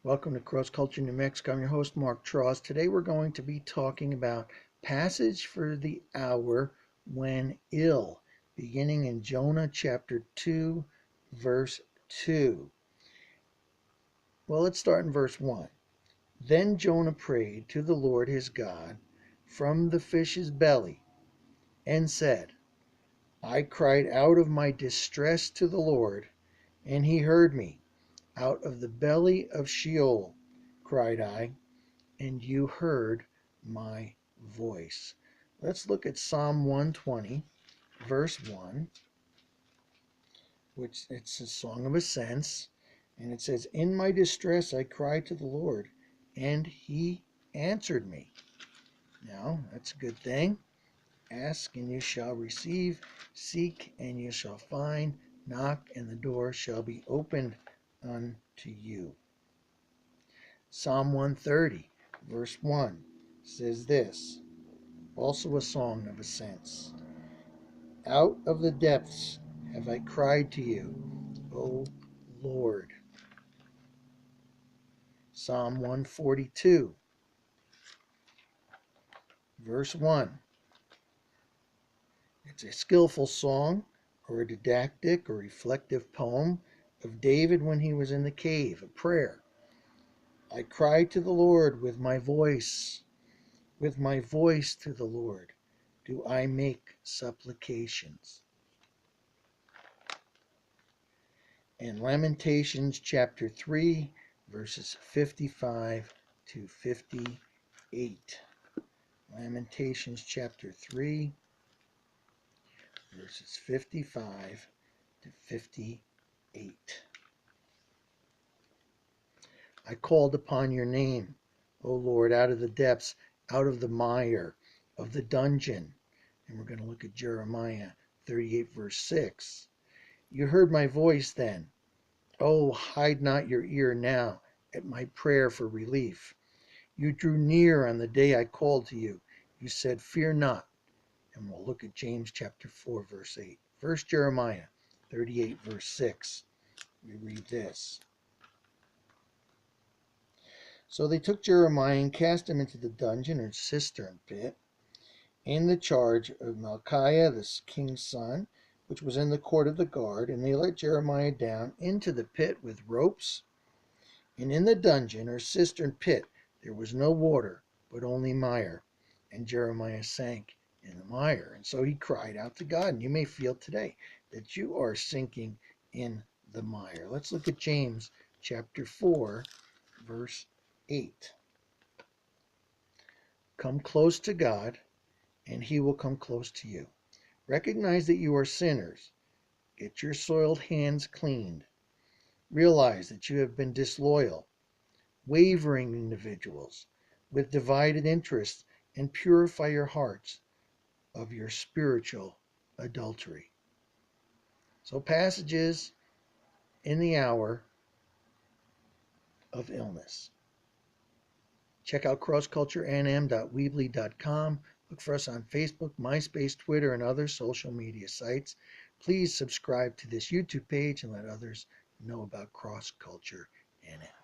Welcome to Cross Culture New Mexico. I'm your host, Mark Tross. Today we're going to be talking about passage for the hour when ill, beginning in Jonah chapter 2, verse 2. Well, let's start in verse 1. Then Jonah prayed to the Lord his God from the fish's belly and said, I cried out of my distress to the Lord, and he heard me. Out of the belly of Sheol cried I, and you heard my voice. Let's look at Psalm 120, verse 1, which it's a song of ascents, and it says, In my distress I cried to the Lord, and he answered me. Now, that's a good thing. Ask, and you shall receive. Seek, and you shall find. Knock, and the door shall be opened unto you. Psalm 130, verse 1 says this, also a song of ascents. Out of the depths have I cried to you, O Lord. Psalm 142, verse 1. It's a skillful song, or a didactic or reflective poem of David when he was in the cave, a prayer. I cried to the Lord with my voice to the Lord do I make supplications. And Lamentations chapter 3, verses 55 to 58. Lamentations chapter 3, verses 55 to 58. I called upon your name, O Lord, out of the depths, out of the mire of the dungeon. And we're going to look at Jeremiah 38, verse 6. You heard my voice then. Oh, hide not your ear now at my prayer for relief. You drew near on the day I called to you. You said, fear not. And we'll look at James chapter 4, verse 8. First Jeremiah 38, verse 6. We read this. So they took Jeremiah and cast him into the dungeon or cistern pit in the charge of Malchiah, the king's son, which was in the court of the guard. And they let Jeremiah down into the pit with ropes. And in the dungeon or cistern pit there was no water, but only mire. And Jeremiah sank in the mire. And so he cried out to God. And you may feel today that you are sinking in the mire. Let's look at James chapter 4, verse 8. Come close to God, and he will come close to you. Recognize that you are sinners. Get your soiled hands cleaned. Realize that you have been disloyal, wavering individuals with divided interests, and purify your hearts of your spiritual adultery. So passages in the hour of illness. Check out crossculturenm.weebly.com. Look for us on Facebook, MySpace, Twitter, and other social media sites. Please subscribe to this YouTube page and let others know about Cross Culture NM.